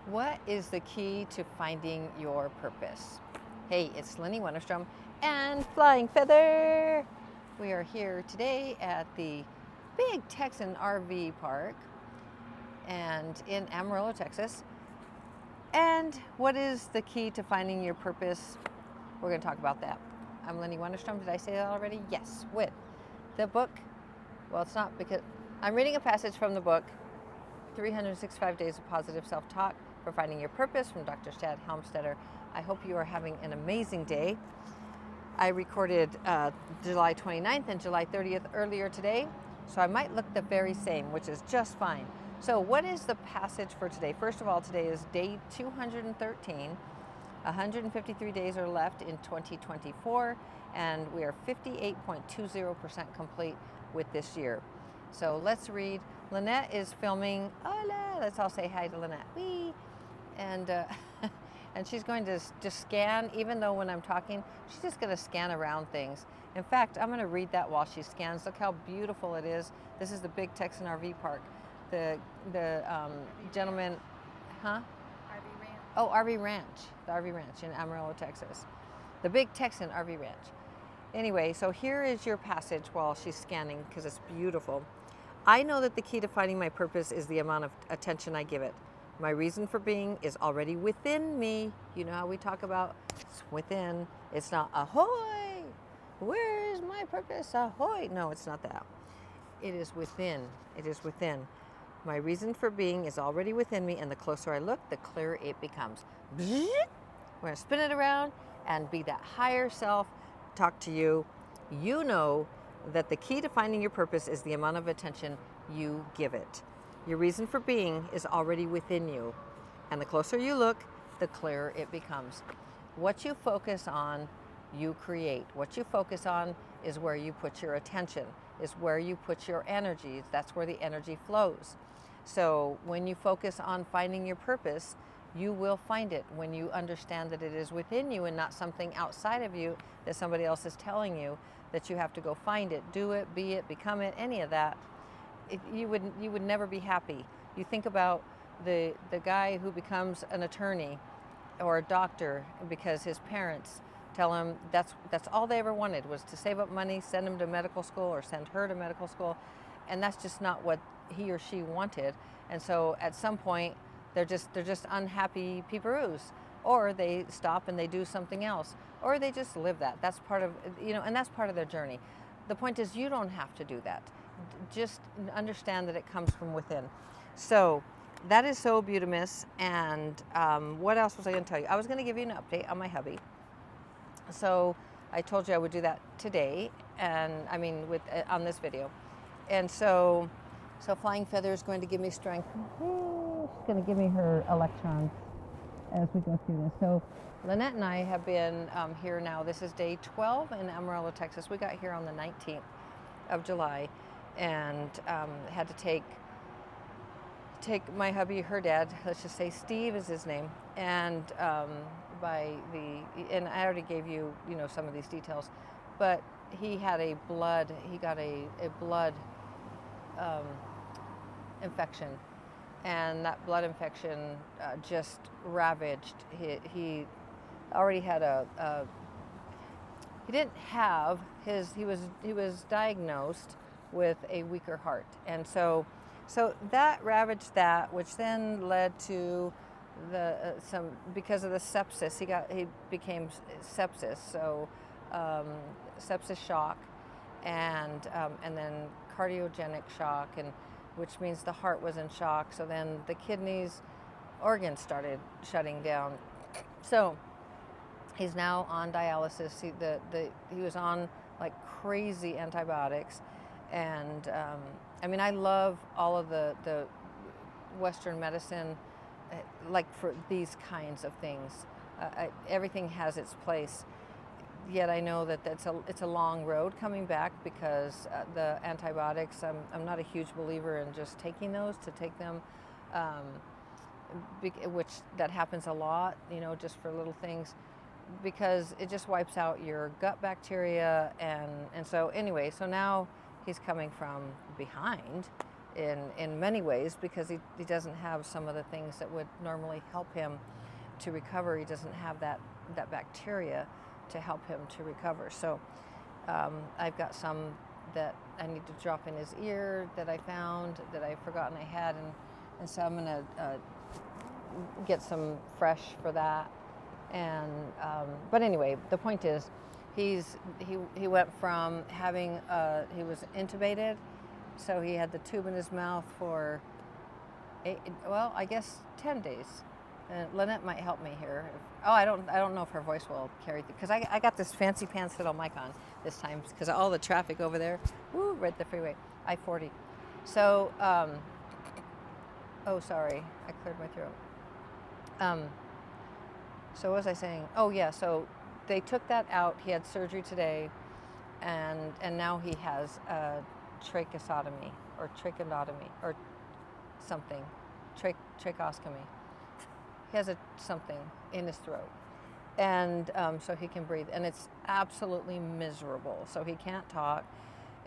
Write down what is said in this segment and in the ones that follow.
What is the key to finding your purpose? Hey, it's Lenny Wennerstrom and Flying Feather. We are here today at the Big Texan RV Park and in Amarillo, Texas. And what is the key to finding your purpose? We're going to talk about that. I'm Lenny Wennerstrom. Did I say that already? Yes, with the book. Well, it's not because I'm reading a passage from the book 365 Days of Positive Self-Talk for Finding Your Purpose from Dr. Shad Helmstetter. I hope you are having an amazing day. I recorded July 29th and July 30th earlier today, so I might look the very same, which is just fine. So what is the passage for today? First of all, today is day 213. 153 days are left in 2024, and we are 58.20% complete with this year. So let's read. Lynette is filming. Hola! Let's all say hi to Lynette. Wee! And and she's going to just scan, even though when I'm talking, she's just going to scan around things. In fact, I'm going to read that while she scans. Look how beautiful it is. This is the Big Texan RV Park. The gentleman, huh? RV Ranch. Oh, RV Ranch, the RV Ranch in Amarillo, Texas. The Big Texan RV Ranch. Anyway, so here is your passage while she's scanning because it's beautiful. I know that the key to finding my purpose is the amount of attention I give it. My reason for being is already within me. You know how we talk about it's within. It's not ahoy, where is my purpose? Ahoy. No, it's not that. It is within. It is within. My reason for being is already within me, and the closer I look, the clearer it becomes. We're going to spin it around and be that higher self. Talk to you. You know that the key to finding your purpose is the amount of attention you give it. Your reason for being is already within you, and the closer you look, the clearer it becomes. What you focus on, you create. What you focus on is where you put your attention, is where you put your energy. That's where the energy flows. So when you focus on finding your purpose, you will find it when you understand that it is within you and not something outside of you that somebody else is telling you that you have to go find it, do it, be it, become it, any of that. You would never be happy. You think about the guy who becomes an attorney or a doctor because his parents tell him that's all they ever wanted was to save up money, send him to medical school or send her to medical school, and that's just not what he or she wanted. And so at some point they're just unhappy peeparoos, or they stop and they do something else, or they just live that. That's part of, and that's part of their journey. The point is you don't have to do that. Just understand that it comes from within. So that is so beautiful. And what else was I going to tell you? I was going to give you an update on my hubby. So I told you I would do that today, and I mean on this video. And so Flying Feather is going to give me strength. She's going to give me her electrons as we go through this. So Lynette and I have been here now. This is day 12 in Amarillo, Texas. We got here on the 19th of July, and had to take my hubby, her dad, let's just say Steve is his name, and and I already gave you, some of these details, but he got a blood infection, and that blood infection just ravaged. He already had he was diagnosed with a weaker heart, and so that ravaged that, which then led to because of the sepsis. He became sepsis, so sepsis shock, and then cardiogenic shock, and which means the heart was in shock. So then the kidneys, organs started shutting down. So he's now on dialysis. He was on like crazy antibiotics, and I love all of the Western medicine, like for these kinds of things. Everything has its place. Yet I know that it's a long road coming back because the antibiotics. I'm not a huge believer in just taking those to take them, which that happens a lot. Just for little things, because it just wipes out your gut bacteria, and so anyway. So now he's coming from behind in many ways because he doesn't have some of the things that would normally help him to recover. He doesn't have that bacteria to help him to recover. So I've got some that I need to drop in his ear that I found that I've forgotten I had, and so I'm going to get some fresh for that. And but anyway, the point is, he went from having he was intubated, so he had the tube in his mouth for 10 days. Lynette might help me here. I don't know if her voice will carry because I got this fancy pants little mic on this time because all the traffic over there, right at the freeway, I-40. So, sorry, I cleared my throat. So what was I saying? Oh yeah, so they took that out. He had surgery today, and now he has a tracheostomy or tracheotomy or something, tracheostomy. He has something in his throat, and so he can breathe, and it's absolutely miserable. So he can't talk,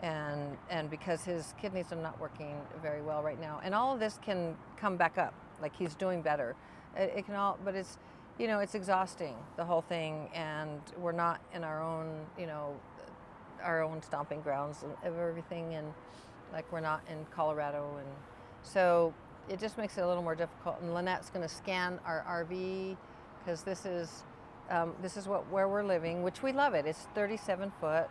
and because his kidneys are not working very well right now, and all of this can come back up. Like he's doing better. It can all, but it's, it's exhausting, the whole thing, and we're not in our own, our own stomping grounds of everything, and like we're not in Colorado, and so it just makes it a little more difficult. And Lynette's going to scan our RV because this is where we're living, which we love it. It's 37-foot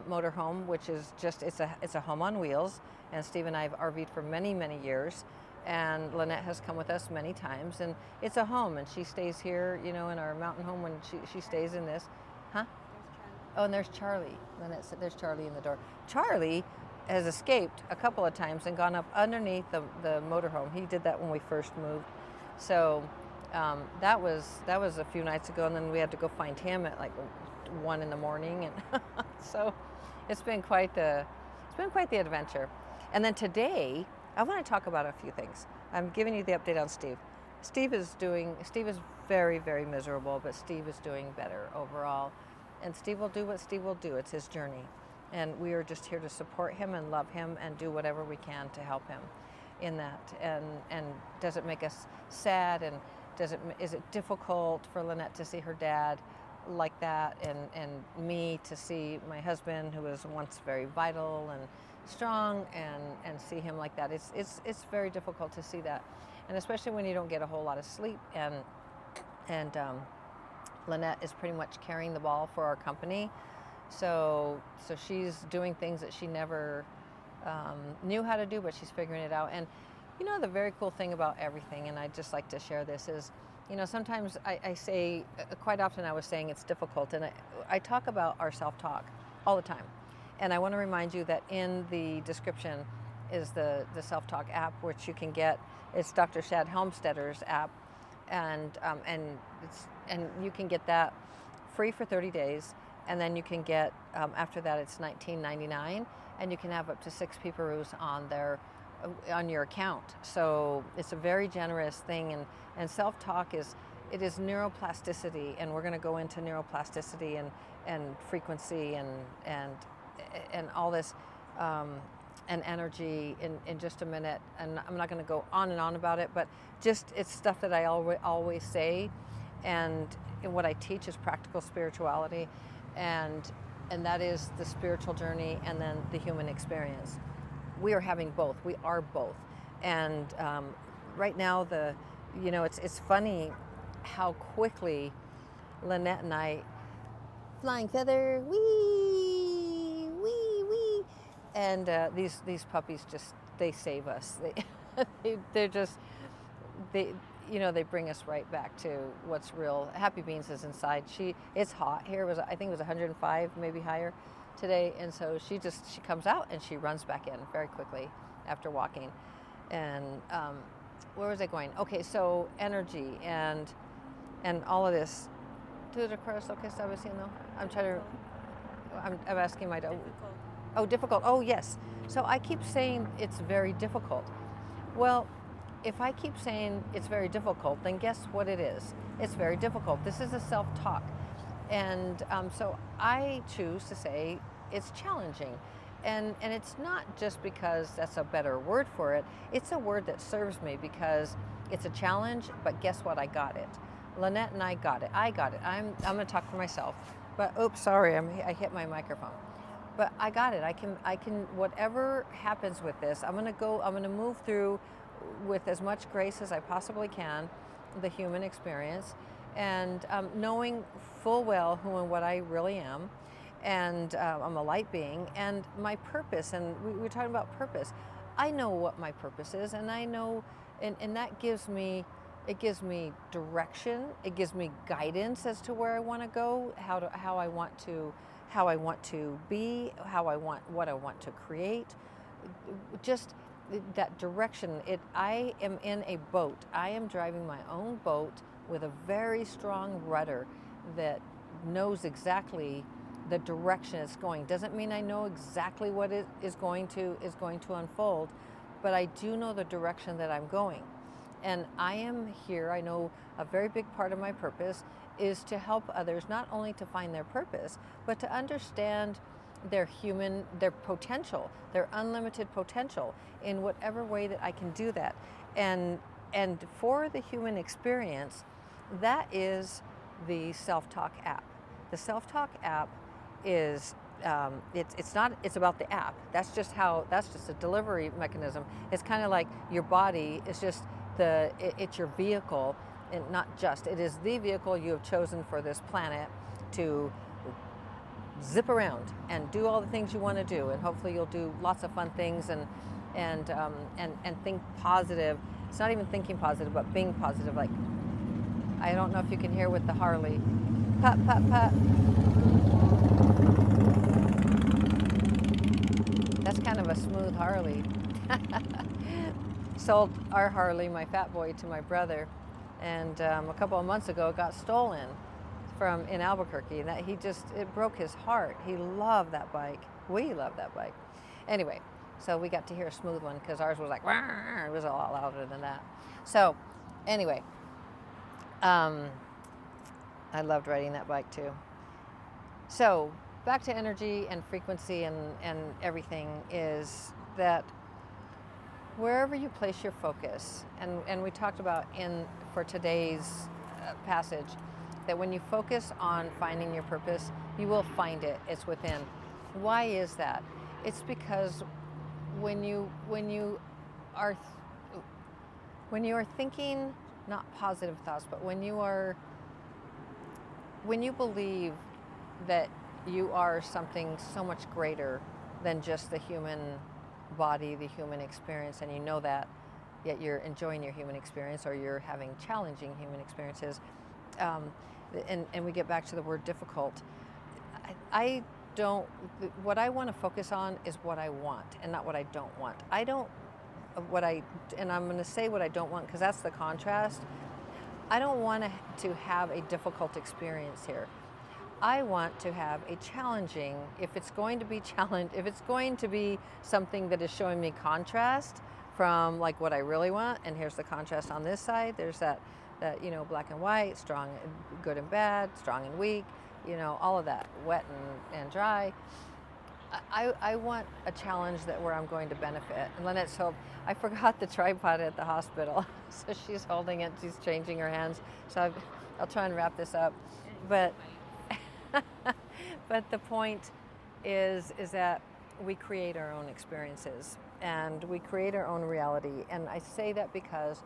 motorhome, which is just it's a home on wheels. And Steve and I have RV'd for many, many years. And Lynette has come with us many times, and it's a home, and she stays here, in our mountain home when she stays in this. Huh? Oh, and there's Charlie. Lynette said there's Charlie in the door. Charlie has escaped a couple of times and gone up underneath the motorhome. He did that when we first moved. So that was a few nights ago, and then we had to go find him at like 1 in the morning, and so it's been quite the adventure. And then today I want to talk about a few things. I'm giving you the update on Steve. Steve is very, very miserable, but Steve is doing better overall. And Steve will do what Steve will do. It's his journey. And we are just here to support him and love him and do whatever we can to help him in that. And does it make us sad? And is it difficult for Lynette to see her dad like that? And me to see my husband, who was once very vital and strong, and see him like that. It's very difficult to see that. And especially when you don't get a whole lot of sleep. And Lynette is pretty much carrying the ball for our company. So she's doing things that she never knew how to do, but she's figuring it out. And the very cool thing about everything, and I'd just like to share this, is sometimes I say, quite often I was saying it's difficult, and I talk about our self-talk all the time. And I want to remind you that in the description is the self-talk app, which you can get. It's Dr. Shad Helmstedter's app, and you can get that free for 30 days. And then you can get, after that, it's $19.99, and you can have up to 6 peeparoos on your account. So it's a very generous thing, and self-talk is neuroplasticity, and we're going to go into neuroplasticity and frequency and all this and energy in just a minute. And I'm not going to go on and on about it, but just it's stuff that I always say, and what I teach is practical spirituality. And that is the spiritual journey and then the human experience. We are having both. We are both. And right now, it's funny how quickly Lynette and I, flying feather, wee, wee, wee. And these puppies they save us. They bring us right back to what's real. Happy Beans is inside. It's hot here. I think it was 105, maybe higher today. And so she comes out and she runs back in very quickly after walking. And where was I going? Okay, so energy and all of this. ¿Tú recuerdas lo que estaba diciendo? I'm asking my dog. Difficult. Oh, difficult. Oh, yes. So I keep saying it's very difficult. Well, if I keep saying it's very difficult, then guess what it is? It's very difficult. This is a self-talk. And so I choose to say it's challenging. and it's not just because that's a better word for it. It's a word that serves me because it's a challenge, but guess what? I got it. Lynette and I got it. I got it. I'm going to talk for myself. But oops, sorry, I hit my microphone. But I got it. I can whatever happens with this, I'm going to move through with as much grace as I possibly can the human experience, and knowing full well who and what I really am, and I'm a light being, and my purpose. And we're talking about purpose. I know what my purpose is, and I know, and that gives me, it gives me direction. It gives me guidance as to where I want to go, how I want to, how I want to be, what I want to create. Just that direction. I am in a boat. I am driving my own boat with a very strong rudder that knows exactly the direction it's going. Doesn't mean I know exactly what it is going to unfold, but I do know the direction that I'm going. And I am here. I know a very big part of my purpose is to help others not only to find their purpose, but to understand their potential, their unlimited potential in whatever way that I can do that. And for the human experience, that is the Self-Talk app. The Self-Talk app is it's about the app. That's just a delivery mechanism. It's kind of like your body is just it's your vehicle, and not just, it is the vehicle you have chosen for this planet to zip around and do all the things you want to do, and hopefully you'll do lots of fun things and think positive. It's not even thinking positive, but being positive. Like, I don't know if you can hear with the Harley, put put put. That's kind of a smooth Harley. Sold our Harley, my Fat Boy, to my brother, and a couple of months ago it got stolen from in Albuquerque, and it broke his heart. He loved that bike. We loved that bike. Anyway, so we got to hear a smooth one because ours was like, "Rawr." It was a lot louder than that. So anyway, I loved riding that bike too. So back to energy and frequency and everything is that wherever you place your focus, and we talked about for today's passage, that when you focus on finding your purpose, you will find it. It's within. Why is that? It's because when you are thinking not positive thoughts, but when you believe that you are something so much greater than just the human body, the human experience, and you know that, yet you're enjoying your human experience, or you're having challenging human experiences, and we get back to the word difficult. I don't. What I want to focus on is what I want, and not what I don't want. And I'm going to say what I don't want because that's the contrast. I don't want to have a difficult experience here. I want to have a challenging, if it's going to be something that is showing me contrast from like what I really want, and here's the contrast on this side, there's that black and white, strong, good and bad, strong and weak, all of that, wet and dry. I want a challenge where I'm going to benefit. And Lynette's hope, I forgot the tripod at the hospital, so she's holding it, she's changing her hands. So I'll try and wrap this up. But but the point is that we create our own experiences and we create our own reality. And I say that because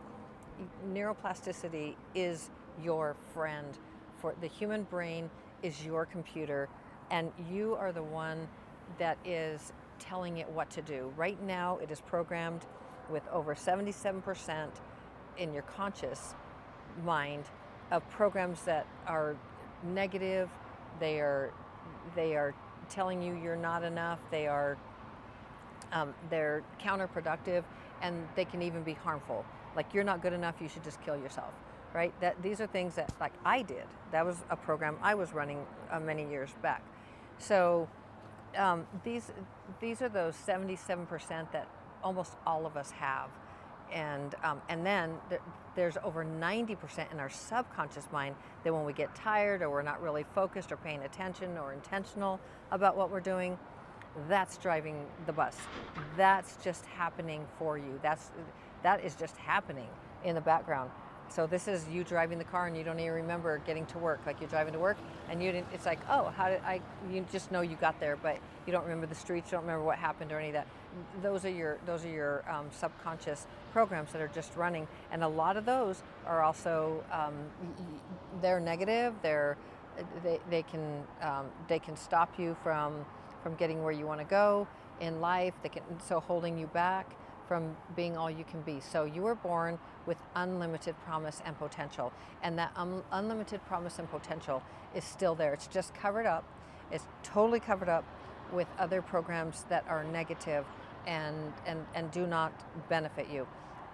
neuroplasticity is your friend. For the human brain is your computer, and you are the one that is telling it what to do. Right now it is programmed with over 77% in your conscious mind of programs that are negative. They are telling you you're not enough. They're counterproductive, and they can even be harmful. Like, you're not good enough, you should just kill yourself, right? These are things that, like, I did. That was a program I was running many years back. So these are those 77% that almost all of us have. And then there's over 90% in our subconscious mind that when we get tired, or we're not really focused or paying attention or intentional about what we're doing, that's driving the bus. That's just happening for you. That is just happening in the background. So this is you driving the car and you don't even remember getting to work. Like you're driving to work and you didn't, it's like, oh, how did I, you just know you got there, but you don't remember the streets, you don't remember what happened or any of that. Those are your subconscious programs that are just running. And a lot of those are also, they're negative. They can stop you from getting where you want to go in life. They can, so holding you back from being all you can be. So you were born with unlimited promise and potential, and that unlimited promise and potential is still there. It's just covered up. It's totally covered up with other programs that are negative and do not benefit you.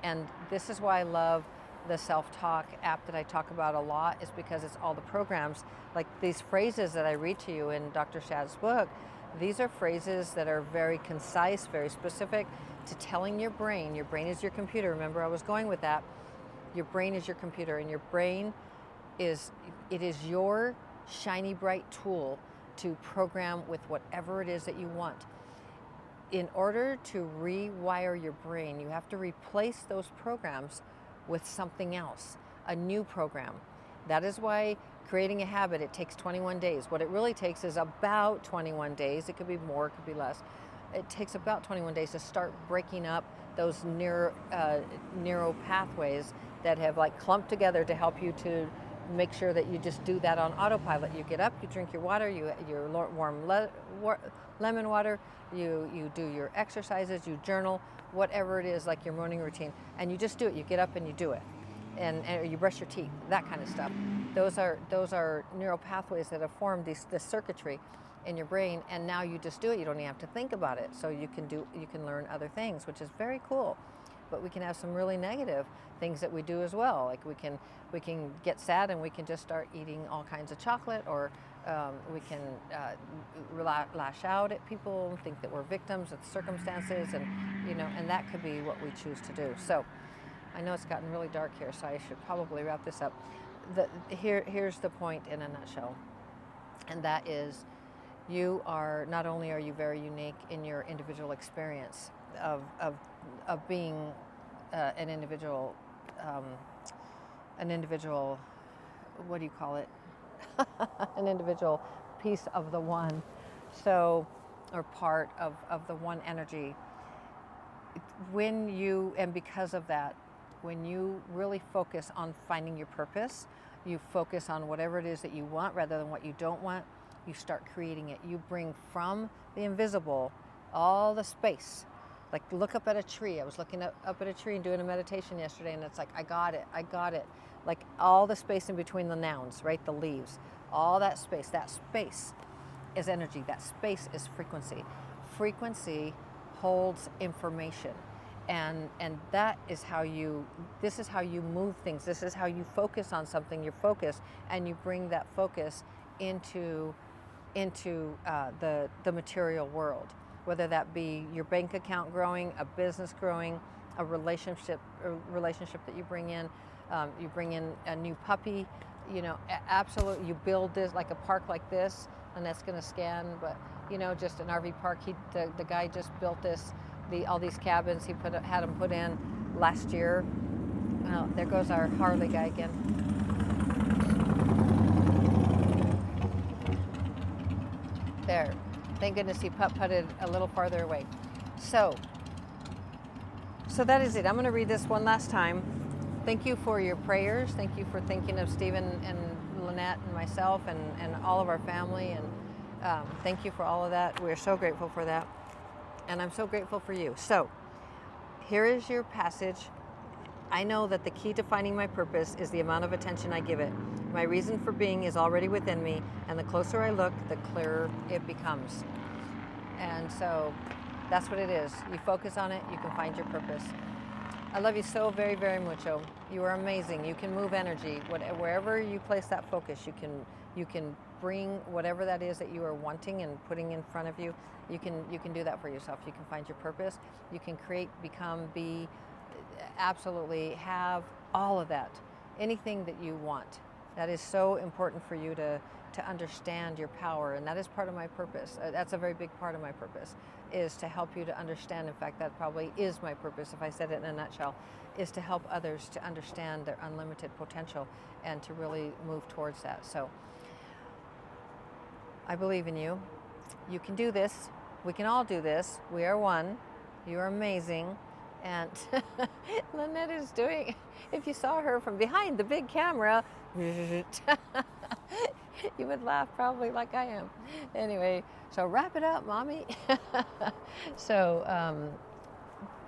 And this is why I love the self-talk app that I talk about a lot, is because it's all the programs, like these phrases that I read to you in Dr. Shad's book. These are phrases that are very concise, very specific to telling your brain is your computer. Remember, I was going with that. Your brain is your computer, and your brain is your shiny, bright tool to program with whatever it is that you want. In order to rewire your brain, you have to replace those programs with something else, a new program. That is why creating a habit, it takes 21 days. What it really takes is about 21 days. It could be more, it could be less. It takes about 21 days to start breaking up those neural pathways that have like clumped together to help you to make sure that you just do that on autopilot. You get up, you drink your water, your warm lemon water, you do your exercises, you journal, whatever it is, like your morning routine, and you just do it. You get up and you do it, and you brush your teeth, that kind of stuff. Those are neural pathways that have formed this circuitry in your brain, and now you just do it. You don't even have to think about it. So you can learn other things, which is very cool. But we can have some really negative things that we do as well. Like we can get sad and we can just start eating all kinds of chocolate, or we can lash out at people and think that we're victims of the circumstances, and that could be what we choose to do. So I know it's gotten really dark here, so I should probably wrap this up. Here's the point in a nutshell, and that is, you are not only are you very unique in your individual experience of being an individual, what do you call it? An individual piece of the one, so, or part of the one energy. And because of that, when you really focus on finding your purpose, you focus on whatever it is that you want rather than what you don't want, you start creating it. You bring from the invisible all the space. Like look up at a tree. I was looking up at a tree and doing a meditation yesterday, and it's like, I got it. Like all the space in between the nouns, right? The leaves, all that space is energy. That space is frequency. Frequency holds information. And that is this is how you move things. This is how you focus on something, you focus, and you bring that focus into the material world, whether that be your bank account growing, a business growing, a relationship that you bring in a new puppy, absolutely. You build this, like a park like this, and that's going to scan, but just an RV park. The guy just built all these cabins. He had them put in last year. Well, there goes our Harley guy again. There. Thank goodness he putt-putted a little farther away. So that is it. I'm going to read this one last time. Thank you for your prayers. Thank you for thinking of Stephen and Lynette and myself and all of our family. And thank you for all of that. We're so grateful for that. And I'm so grateful for you. So here is your passage. I know that the key to finding my purpose is the amount of attention I give it. My reason for being is already within me, and the closer I look, the clearer it becomes. And so that's what it is. You focus on it, you can find your purpose. I love you so very, very mucho. You are amazing. You can move energy. Wherever you place that focus, you can bring whatever that is that you are wanting and putting in front of you. You can do that for yourself. You can find your purpose. You can create, become, be, absolutely have all of that. Anything that you want. That is so important for you to understand your power, and that is part of my purpose. That's a very big part of my purpose, is to help you to understand. In fact, that probably is my purpose, if I said it in a nutshell, is to help others to understand their unlimited potential and to really move towards that. So I believe in you. You can do this. We can all do this. We are one. You are amazing. And Lynette is doing, if you saw her from behind the big camera, you would laugh probably like I am. Anyway, so wrap it up, Mommy. So,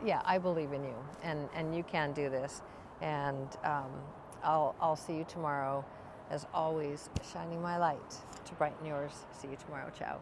yeah, I believe in you, and you can do this. And I'll see you tomorrow, as always, shining my light to brighten yours. See you tomorrow. Ciao.